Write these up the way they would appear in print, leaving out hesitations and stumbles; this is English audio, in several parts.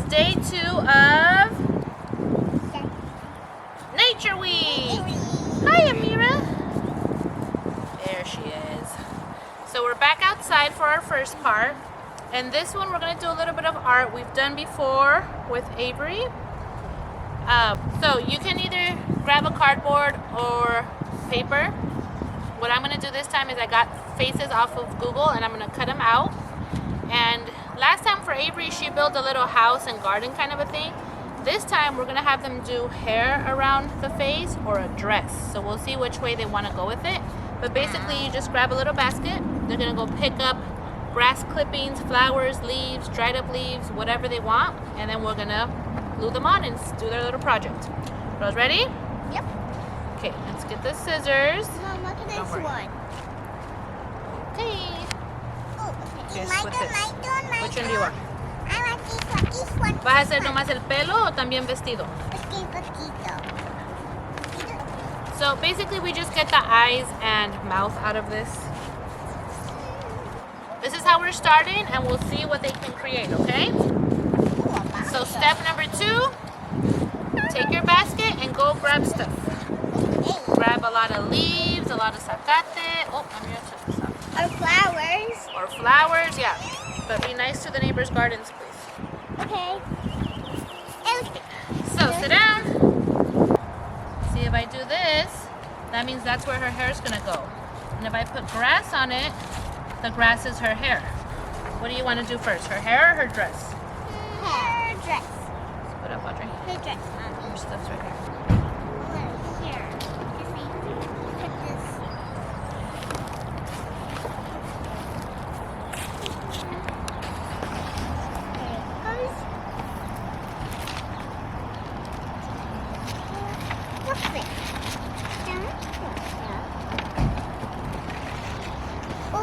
day 2 of Nature Week. Hi, Amira. There she is. So we're back outside for our first part. And this one we're going to do a little bit of art we've done before with Avery. So you can either grab a cardboard or paper. What I'm going to do this time is I got faces off of Google and I'm going to cut them out. And last time for Avery, she built a little house and garden kind of a thing. This time we're going to have them do hair around the face or a dress. So we'll see which way they want to go with it. But basically you just grab a little basket. They're going to go pick up grass clippings, flowers, leaves, dried up leaves, whatever they want. And then we're going to glue them on and do their little project. Girls ready? Yep. Okay, let's get the scissors. Mom, look at this one. Okay. Oh, Okay, my split turn, this. my turn, my Which one turn. do you want? I like this one. ¿Vas a hacer nomás el pelo o también vestido? Poquito. So basically we just get the eyes and mouth out of this. This is how we're starting and we'll see what they can create, okay? So step number 2, take your basket and go grab stuff. Grab a lot of leaves, a lot of zacate. Oh, I'm gonna set this up. Or flowers. Or flowers, yeah. But be nice to the neighbors' gardens, please. Okay. So sit down. See, if I do this, that means that's where her hair is gonna go. And if I put grass on it, the grass is her hair. What do you want to do first, her hair or her dress? Her dress. Let's put up, Audrey. Her dress, Mommy. Your stuff's right here. Here. Put this.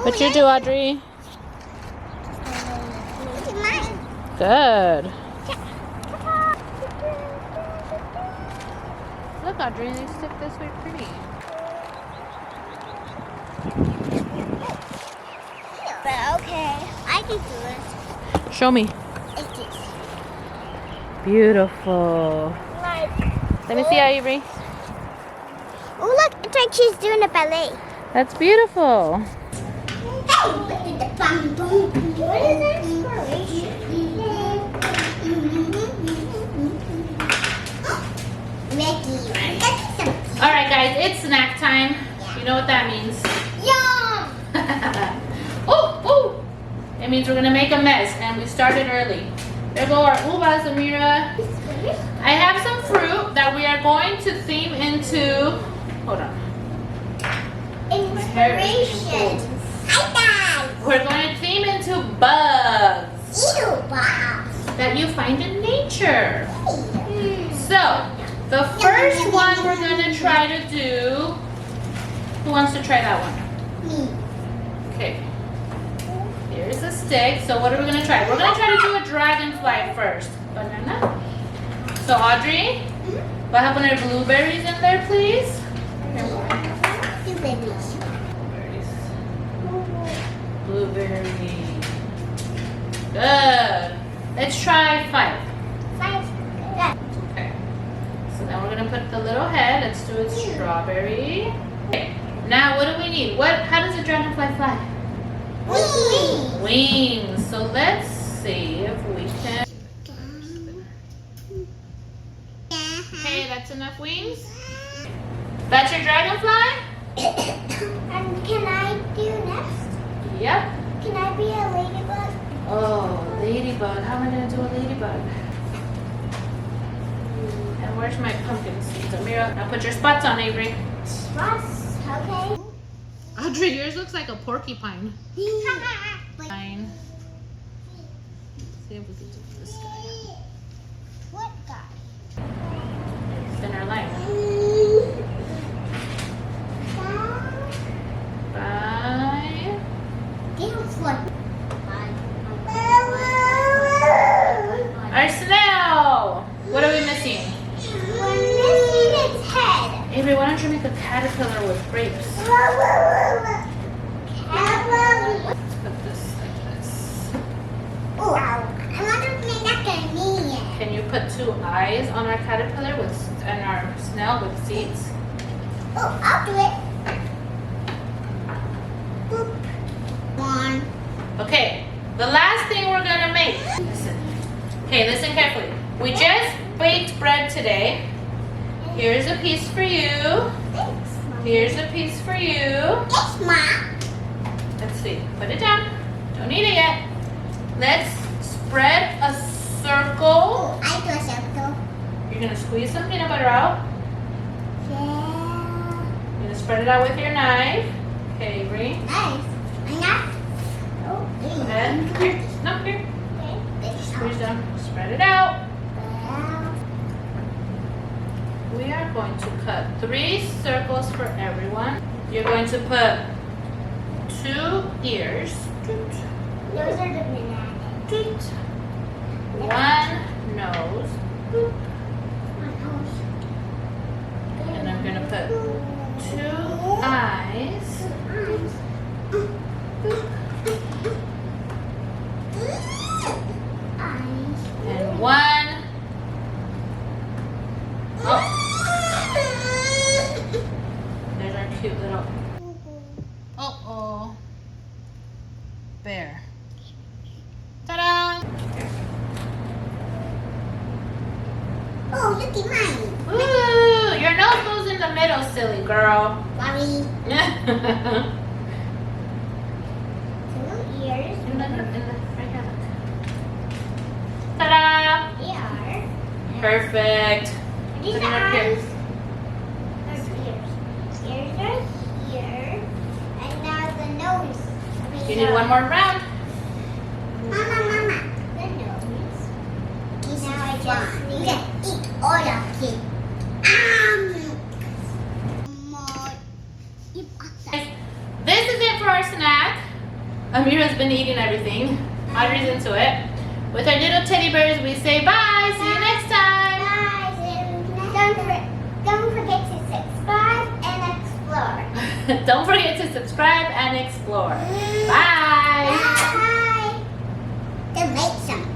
What you do, Audrey? Look at mine. Good. Look, Audrey, they stick this way pretty. But okay, I can do it. Show me. It's this. Beautiful. Like. Let me see, Avery. Oh, look, it's like she's doing a ballet. That's beautiful. What is inspiration? All right, guys, it's snack time. You know what that means. Yum! Oh! It means we're gonna make a mess, and we started early. There go our uvas, Amira. I have some fruit that we are going to theme into. Hold on. Inspiration. We're going to theme into bugs Ew, Bob. that you find in nature. So, the first one we're going to try to do. Who wants to try that one? Me. Okay. Here's a stick. So, what are we going to try? We're going to try to do a dragonfly first. Banana. So, Audrey, what a poner blueberries in there, please? Two babies. Blueberry. Good. Let's try 5. Okay. So then we're gonna put the little head. Let's do it strawberry. Okay. Now what do we need? How does a dragonfly fly? Wings. So let's see if we can. Okay, that's enough wings. That's your dragonfly? And can I do next? Yep. Can I be a ladybug? Oh, ladybug. How am I gonna do a ladybug? And where's my pumpkin seeds? Amira, now put your spots on, Avery. Spots. Okay. Audrey, yours looks like a porcupine. Fine. See if we can do this guy. What guy? Center line. 5. Our snail. What are we missing? We're missing its head. Avery, why don't you make a caterpillar with grapes? Let's put this like this. Oh, I wonder if my neck can mean it. eyes on our caterpillar and our snail with seeds? Oh, I'll do it. Boop. One. Okay, the last thing we're gonna make. Listen. Okay, listen carefully. We just baked bread today. Here's a piece for you. Thanks, Mom. Here's a piece for you. Yes, Mom. Let's see. Put it down. Don't eat it yet. Let's spread a circle. Oh, I do a circle. You're gonna squeeze some peanut butter out. Yeah. You're gonna spread it out with your knife. Okay, Avery. Nice. And that. Oh, Go ahead. Here. No, here. Squeeze down. Spread it out. We are going to cut 3 circles for everyone. You're going to put 2 ears. Those are the bananas. 1 nose. And I'm going to put 2 eyes. And 1. Oh, there's our cute little. Uh-oh. Bear. Ta-da! Oh, look at mine. Ooh, your nose goes in the middle, silly girl. Mommy. Right 2 ears. here, look. Ta-da! Ear. Perfect. These Put are it up here. eyes. There's ears. Ears are here. And now the nose. You need one more round. Mama. The nose. Now I just need to eat all of it. This is it for our snack. Amira's been eating everything. Audrey's into it. With our little teddy bears, we say bye. See you next time. Don't forget to subscribe and explore. Don't forget to subscribe and explore. Bye. Bye. To make some